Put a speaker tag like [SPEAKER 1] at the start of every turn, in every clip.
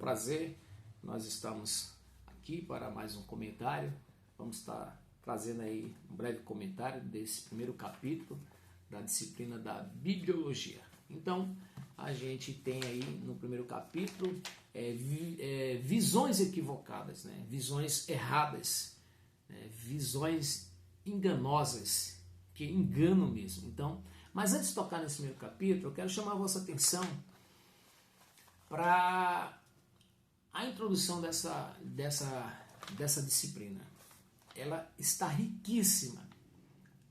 [SPEAKER 1] prazer. Nós estamos aqui para mais um comentário. Vamos estar trazendo aí um breve comentário desse primeiro capítulo da disciplina da Bibliologia. Então, a gente tem aí no primeiro capítulo visões equivocadas, né? Visões erradas, né? Visões enganosas, que enganam mesmo. Então, mas antes de tocar nesse primeiro capítulo, eu quero chamar a vossa atenção para a introdução dessa disciplina. Ela está riquíssima,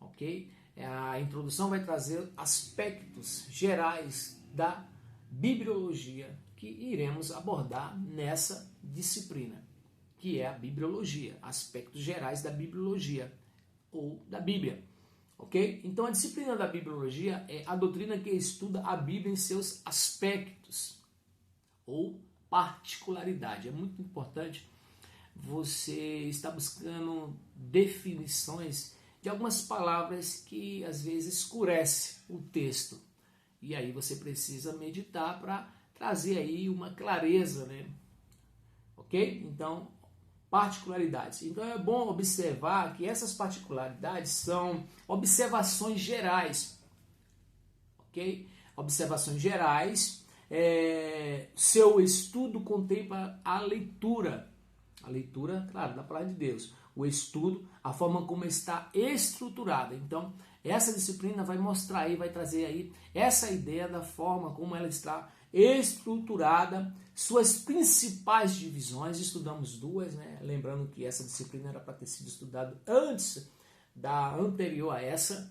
[SPEAKER 1] ok? A introdução vai trazer aspectos gerais da bibliologia que iremos abordar nessa disciplina, que é a bibliologia, aspectos gerais da bibliologia ou da Bíblia, ok? Então a disciplina da bibliologia é a doutrina que estuda a Bíblia em seus aspectos ou particularidade. É muito importante você estar buscando definições de algumas palavras que às vezes escurece o texto. E aí você precisa meditar para trazer aí uma clareza, né? Ok? Então, particularidades. Então é bom observar que essas particularidades são observações gerais. Ok? Observações gerais. Seu estudo contempla a leitura, claro, da palavra de Deus, o estudo, a forma como está estruturada. Então, essa disciplina vai mostrar aí, vai trazer aí essa ideia da forma como ela está estruturada, suas principais divisões. Estudamos duas, né? Lembrando que essa disciplina era para ter sido estudada antes da anterior a essa,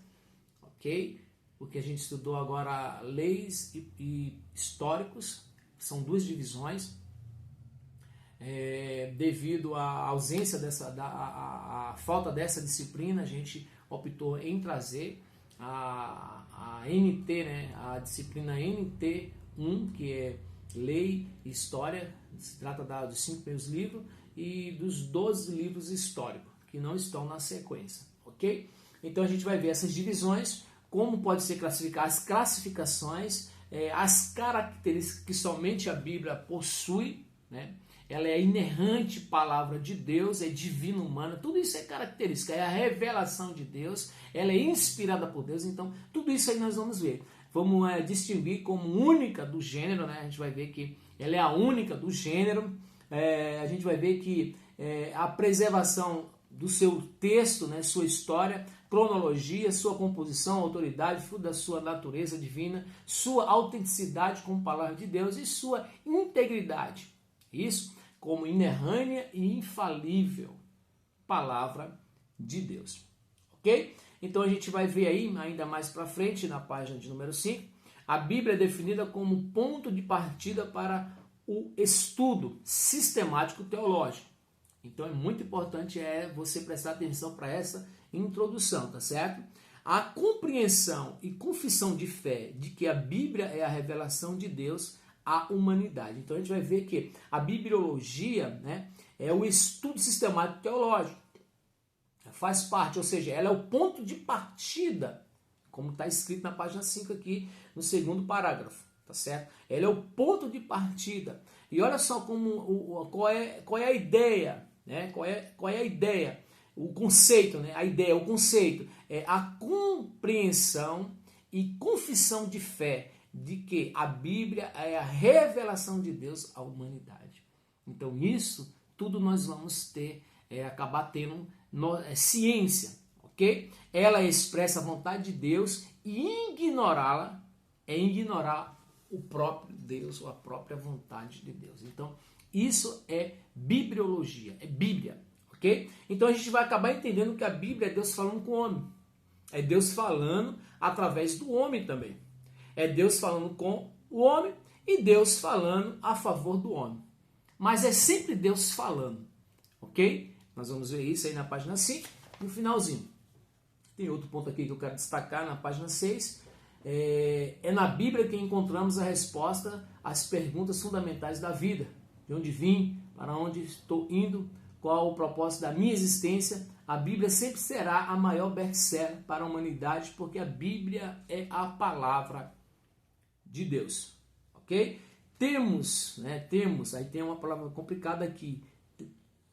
[SPEAKER 1] ok? Porque a gente estudou agora leis e históricos, são duas divisões. Devido à ausência a falta dessa disciplina, a gente optou em trazer a NT, né? A disciplina NT1, que é Lei e História. Se trata dos 5 primeiros livros e dos 12 livros históricos, que não estão na sequência, ok? Então a gente vai ver essas divisões, como pode ser classificar, as classificações, as características que somente a Bíblia possui, né? Ela é a inerrante palavra de Deus, é divina humana, tudo isso é característica, é a revelação de Deus, ela é inspirada por Deus. Então tudo isso aí nós vamos ver. Vamos distinguir como única do gênero, né? A gente vai ver que ela é a única do gênero, a gente vai ver que a preservação do seu texto, né? Sua história, cronologia, sua composição, autoridade, fruto da sua natureza divina, sua autenticidade como palavra de Deus e sua integridade. Isso como inerrânea e infalível palavra de Deus. Ok? Então a gente vai ver aí, ainda mais para frente, na página de número 5, a Bíblia é definida como ponto de partida para o estudo sistemático teológico. Então é muito importante você prestar atenção para essa introdução, tá certo? A compreensão e confissão de fé de que a Bíblia é a revelação de Deus à humanidade. Então a gente vai ver que a bibliologia, né, é o estudo sistemático teológico. Faz parte, ou seja, ela é o ponto de partida, como está escrito na página 5 aqui, no segundo parágrafo, tá certo? Ela é o ponto de partida. E olha só qual é a ideia, né? Qual é a ideia? O conceito, né? O conceito é a compreensão e confissão de fé de que a Bíblia é a revelação de Deus à humanidade. Então isso tudo nós vamos acabar tendo ciência, ok? Ela expressa a vontade de Deus e ignorá-la é ignorar o próprio Deus ou a própria vontade de Deus. Então isso é bibliologia, é Bíblia, ok? Então a gente vai acabar entendendo que a Bíblia é Deus falando com o homem, é Deus falando através do homem também. É Deus falando com o homem e Deus falando a favor do homem. Mas é sempre Deus falando, ok? Nós vamos ver isso aí na página 5, no finalzinho. Tem outro ponto aqui que eu quero destacar na página 6. É na Bíblia que encontramos a resposta às perguntas fundamentais da vida. De onde vim, para onde estou indo, qual o propósito da minha existência. A Bíblia sempre será a maior best-seller para a humanidade, porque a Bíblia é a palavra de Deus, ok? temos, aí tem uma palavra complicada aqui,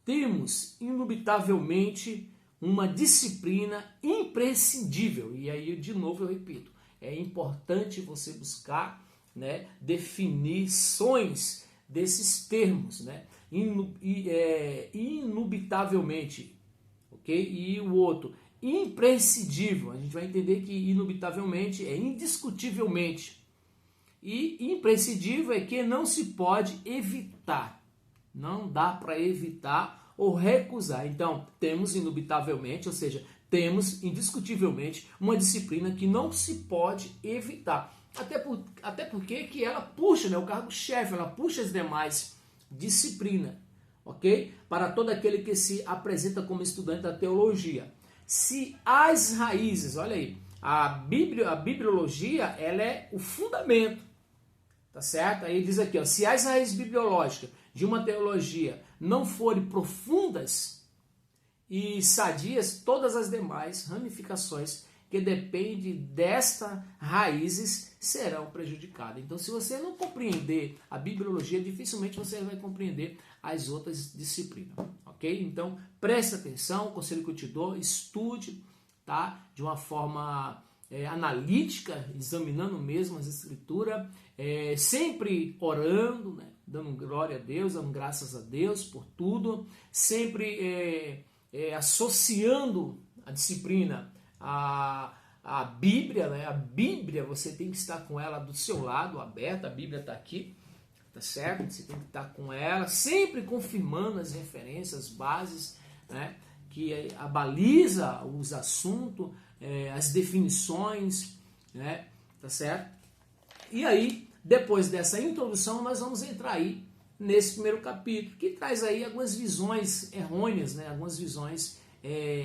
[SPEAKER 1] temos indubitavelmente uma disciplina imprescindível. E aí, de novo, eu repito, é importante você buscar, né, definições desses termos, né? Inubitavelmente, ok? E o outro, imprescindível. A gente vai entender que inubitavelmente é indiscutivelmente. E imprescindível é que não se pode evitar. Não dá para evitar ou recusar. Então, temos indubitavelmente, ou seja, temos indiscutivelmente uma disciplina que não se pode evitar. Até porque que ela puxa, né, o cargo-chefe, ela puxa as demais disciplinas, ok? Para todo aquele que se apresenta como estudante da teologia. Se as raízes, olha aí, a bibliologia, ela é o fundamento, tá certo? Aí diz aqui, ó, se as raízes bibliológicas de uma teologia não forem profundas e sadias, todas as demais ramificações que dependem destas raízes serão prejudicadas. Então, se você não compreender a bibliologia, dificilmente você vai compreender as outras disciplinas, ok? Então, preste atenção, o conselho que eu te dou, estude, tá? De uma forma analítica, examinando mesmo as escrituras, sempre orando, né? Dando glória a Deus, dando graças a Deus por tudo, sempre associando a disciplina a Bíblia, né? A Bíblia, você tem que estar com ela do seu lado, aberta, a Bíblia está aqui, tá certo? Você tem que estar com ela, sempre confirmando as referências, as bases, né? Que abaliza os assuntos, as definições, né? Tá certo? E aí, depois dessa introdução, nós vamos entrar aí nesse primeiro capítulo, que traz aí algumas visões errôneas, né? Algumas visões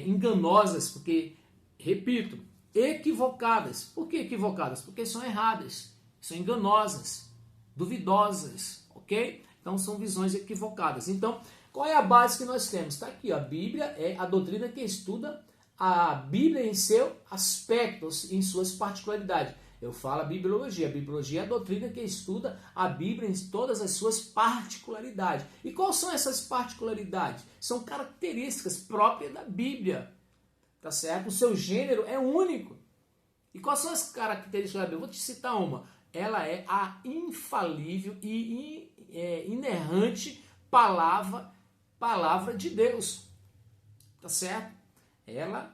[SPEAKER 1] enganosas, porque, repito, equivocadas. Por que equivocadas? Porque são erradas, são enganosas, duvidosas, ok? Então são visões equivocadas. Então, qual é a base que nós temos? Está aqui, ó, a Bíblia é a doutrina que estuda a Bíblia em seus aspectos, em suas particularidades. Eu falo a bibliologia. A bibliologia é a doutrina que estuda a Bíblia em todas as suas particularidades. E quais são essas particularidades? São características próprias da Bíblia. Tá certo? O seu gênero é único. E quais são as características da Bíblia? Vou te citar uma. Ela é a infalível e inerrante palavra de Deus. Tá certo? Ela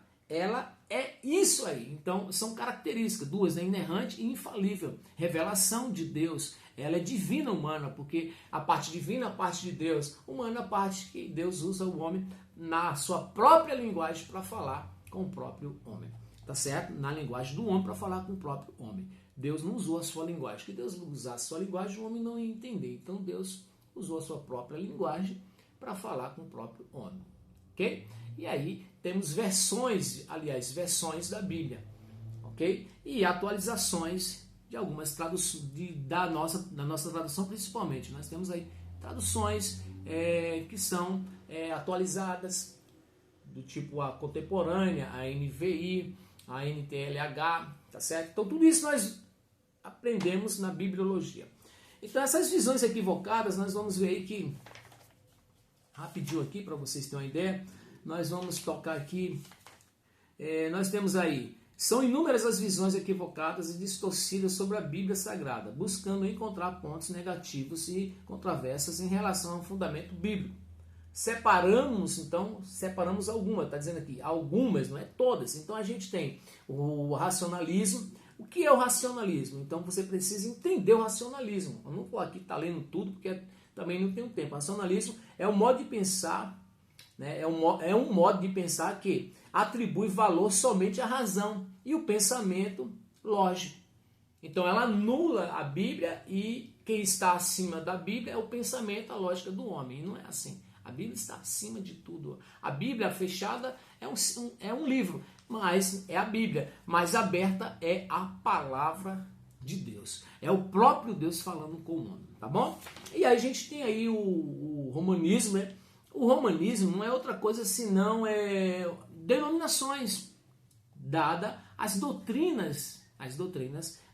[SPEAKER 1] é isso aí. Então, são características, duas, né? Inerrante e infalível. Revelação de Deus. Ela é divina humana, porque a parte divina é a parte de Deus. Humana é a parte que Deus usa o homem na sua própria linguagem para falar com o próprio homem. Tá certo? Na linguagem do homem para falar com o próprio homem. Deus não usou a sua linguagem. Se Deus usasse a sua linguagem, o homem não ia entender. Então, Deus usou a sua própria linguagem para falar com o próprio homem. Ok? E aí temos versões da Bíblia, ok? E atualizações de algumas traduções, da nossa tradução principalmente. Nós temos aí traduções que são atualizadas, do tipo a contemporânea, a NVI, a NTLH, tá certo? Então tudo isso nós aprendemos na bibliologia. Então essas visões equivocadas, nós vamos ver aí que, rapidinho aqui para vocês terem uma ideia, nós vamos tocar aqui, nós temos aí, são inúmeras as visões equivocadas e distorcidas sobre a Bíblia Sagrada, buscando encontrar pontos negativos e controvérsias em relação ao fundamento bíblico. Separamos algumas, está dizendo aqui, algumas, não é todas. Então a gente tem o racionalismo. O que é o racionalismo? Então você precisa entender o racionalismo. Eu não vou aqui estar lendo tudo, porque também não tenho tempo. O racionalismo é um modo de pensar, né? É um modo de pensar que atribui valor somente à razão e o pensamento lógico. Então ela anula a Bíblia e quem está acima da Bíblia é o pensamento, a lógica do homem. E não é assim. A Bíblia está acima de tudo. A Bíblia fechada é um livro, mas é a Bíblia. Mas aberta é a palavra de Deus. É o próprio Deus falando com o homem, tá bom? E aí a gente tem aí o romanismo, né? O romanismo não é outra coisa senão denominações dadas às doutrinas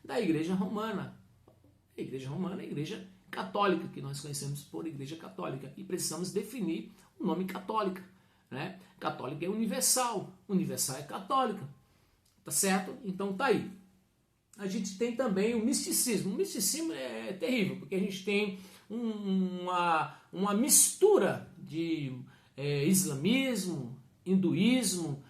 [SPEAKER 1] da Igreja Romana. A Igreja Romana é a Igreja católica, que nós conhecemos por Igreja Católica, e precisamos definir o nome católica, né? Católica é universal, universal é católica, tá certo? Então tá aí. A gente tem também o misticismo. O misticismo é terrível, porque a gente tem uma mistura de islamismo, hinduísmo,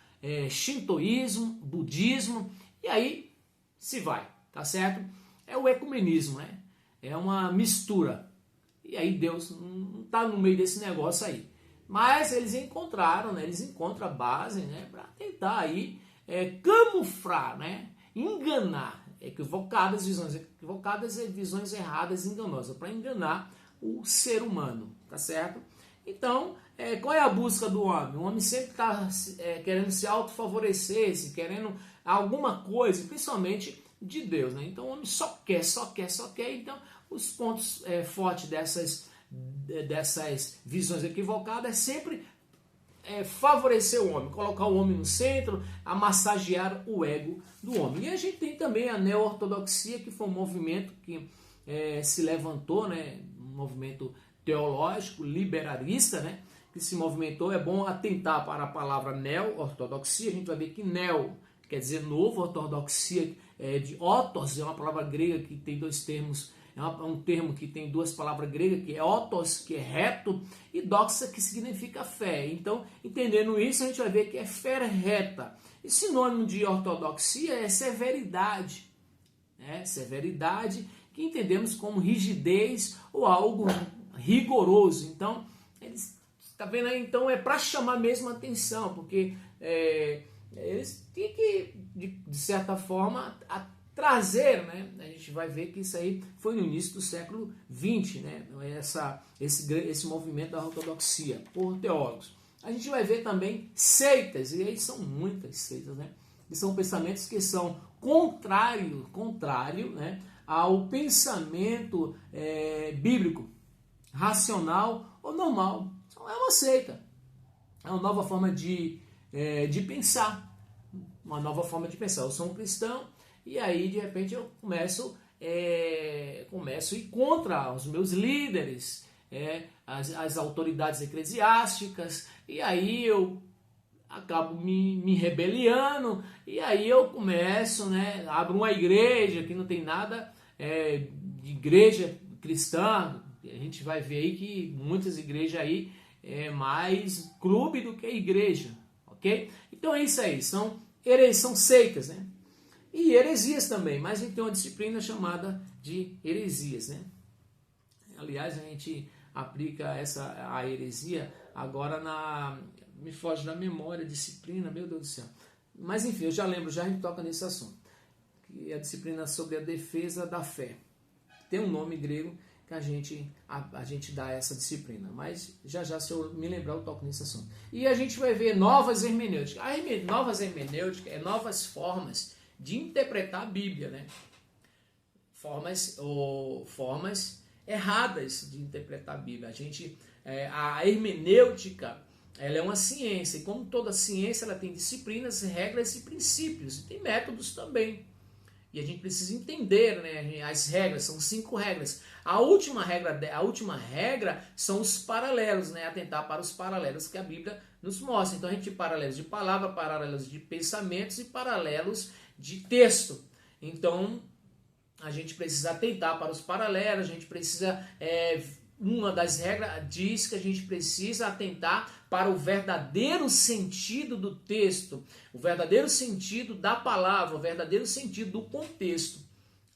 [SPEAKER 1] shintoísmo, budismo, e aí se vai, tá certo? É o ecumenismo, né? É uma mistura. E aí Deus não está no meio desse negócio aí. Mas eles encontraram, né? Eles encontram a base, né? Para tentar aí camuflar, né? Enganar, visões equivocadas e visões erradas, enganosas, para enganar o ser humano, tá certo? Então, qual é a busca do homem? O homem sempre está querendo se autofavorecer, querendo alguma coisa, principalmente de Deus, né? Então o homem só quer. Então os pontos fortes dessas visões equivocadas é sempre favorecer o homem, colocar o homem no centro, a massagear o ego do homem. E a gente tem também a neo-ortodoxia, que foi um movimento que se levantou, né? Um movimento teológico, liberalista, né? Que se movimentou. É bom atentar para a palavra neo-ortodoxia. A gente vai ver que neo quer dizer novo, ortodoxia de otos, é uma palavra grega que tem dois termos, é um termo que tem duas palavras gregas, que é otos, que é reto, e doxa, que significa fé. Então, entendendo isso, a gente vai ver que é fé reta. E sinônimo de ortodoxia é severidade, né? Severidade, que entendemos como rigidez ou algo rigoroso. Então, eles, tá vendo aí? Então, é para chamar mesmo a atenção, porque eles têm que, de certa forma, trazer, né? A gente vai ver que isso aí foi no início do século XX, né? Esse movimento da ortodoxia por teólogos. A gente vai ver também seitas, e aí são muitas seitas, né? Que são pensamentos que são contrário, né? Ao pensamento bíblico, racional ou normal. Então, é uma seita, é uma nova forma de pensar, uma nova forma de pensar. Eu sou um cristão e aí de repente eu começo a ir contra os meus líderes, as autoridades eclesiásticas, e aí eu acabo me rebeliando, e aí eu começo, né, abro uma igreja que não tem nada de igreja cristã. A gente vai ver aí que muitas igrejas aí é mais clube do que igreja, ok? Então é isso aí, são seitas, né? E heresias também, mas a gente tem uma disciplina chamada de heresias, né? Aliás, a gente aplica a heresia agora me foge da memória, disciplina, meu Deus do céu. Mas enfim, eu já lembro, já a gente toca nesse assunto, que é a disciplina sobre a defesa da fé. Tem um nome grego que a gente dá essa disciplina, mas já se eu me lembrar eu toco nesse assunto. E a gente vai ver novas hermenêuticas. Novas hermenêuticas é novas formas de interpretar a Bíblia, né? Formas erradas de interpretar a Bíblia. A hermenêutica, ela é uma ciência, e como toda ciência, ela tem disciplinas, regras e princípios, e tem métodos também. E a gente precisa entender, né, as regras, são 5 regras. A última regra são os paralelos, né, atentar para os paralelos que a Bíblia nos mostra. Então a gente tem paralelos de palavra, paralelos de pensamentos e paralelos de texto. Então a gente precisa atentar para os paralelos, a gente precisa... uma das regras diz que a gente precisa atentar para o verdadeiro sentido do texto, o verdadeiro sentido da palavra, o verdadeiro sentido do contexto,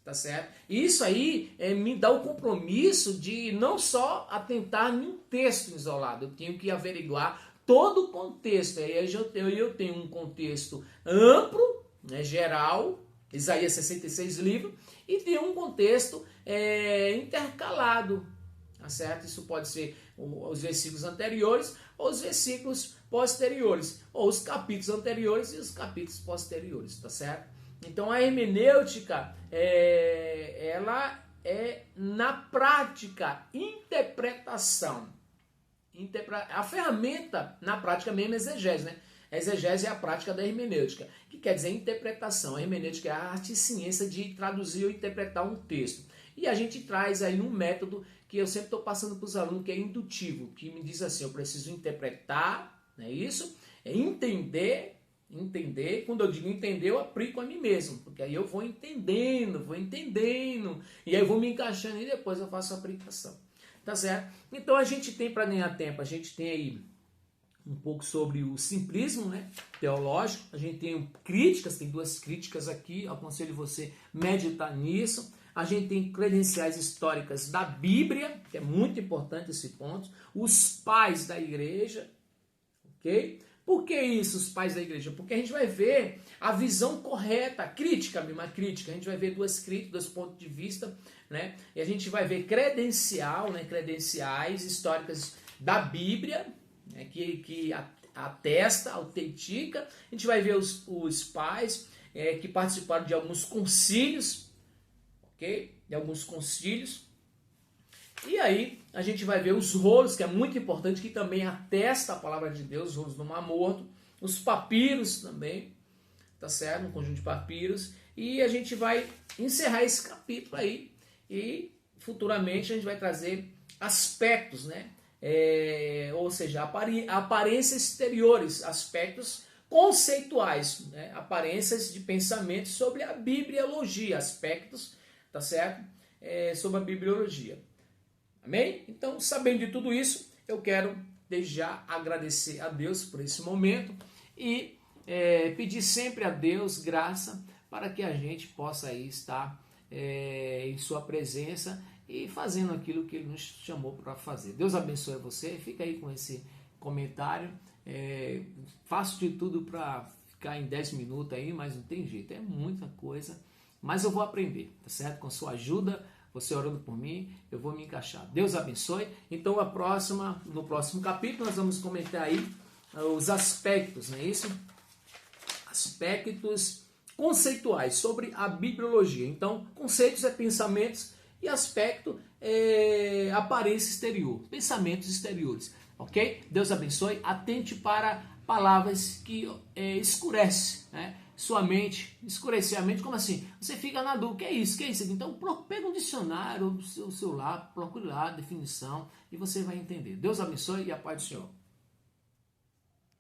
[SPEAKER 1] tá certo? E isso aí me dá o compromisso de não só atentar em um texto isolado, eu tenho que averiguar todo o contexto. Aí eu tenho um contexto amplo, né, geral, Isaías 66 livro, e tem um contexto intercalado, tá certo? Isso pode ser os versículos anteriores ou os versículos posteriores, ou os capítulos anteriores e os capítulos posteriores, tá certo? Então a hermenêutica, ela é na prática interpretação. A ferramenta na prática mesmo é exegese, né? A exegese é a prática da hermenêutica, que quer dizer interpretação. A hermenêutica é a arte e ciência de traduzir ou interpretar um texto. E a gente traz aí um método que eu sempre estou passando para os alunos, que é indutivo, que me diz assim, eu preciso interpretar, não é isso? É entender. Quando eu digo entender, eu aplico a mim mesmo, porque aí eu vou entendendo, e aí eu vou me encaixando e depois eu faço a aplicação, tá certo? Então a gente tem, para ganhar tempo, a gente tem aí um pouco sobre o simplismo, né, teológico, a gente tem críticas, tem 2 críticas aqui, eu aconselho você meditar nisso. A gente tem credenciais históricas da Bíblia, que é muito importante esse ponto, os pais da igreja, ok? Por que isso, os pais da igreja? Porque a gente vai ver a visão correta, a crítica, a gente vai ver 2 críticas, 2 pontos de vista, né? E a gente vai ver credenciais históricas da Bíblia, né? que atesta, autentica. A gente vai ver os pais que participaram de alguns concílios, ok? De alguns concílios. E aí a gente vai ver os rolos, que é muito importante, que também atesta a palavra de Deus, os rolos do Mar Morto, os papiros também, tá certo? Um conjunto de papiros. E a gente vai encerrar esse capítulo aí e futuramente a gente vai trazer aspectos, né? Ou seja, aparências exteriores, aspectos conceituais, né? Aparências de pensamento sobre a bibliologia, aspectos, tá certo? Sobre a bibliologia. Amém? Então, sabendo de tudo isso, eu quero desde já agradecer a Deus por esse momento e pedir sempre a Deus graça para que a gente possa aí estar em sua presença e fazendo aquilo que Ele nos chamou para fazer. Deus abençoe você, fica aí com esse comentário. Faço de tudo para ficar em 10 minutos aí, mas não tem jeito, é muita coisa, mas eu vou aprender, tá certo? Com sua ajuda, você orando por mim, eu vou me encaixar. Deus abençoe. Então, no próximo capítulo, nós vamos comentar aí os aspectos, não é isso? Aspectos conceituais sobre a bibliologia. Então, conceitos é pensamentos e aspecto é aparência exterior, pensamentos exteriores. Ok? Deus abençoe. Atente para palavras que escurecem, né? Sua mente, escurecer a mente, como assim? Você fica na dúvida, o que é isso? Então, pega um dicionário, o seu celular, procure lá a definição e você vai entender. Deus abençoe e a paz do Senhor.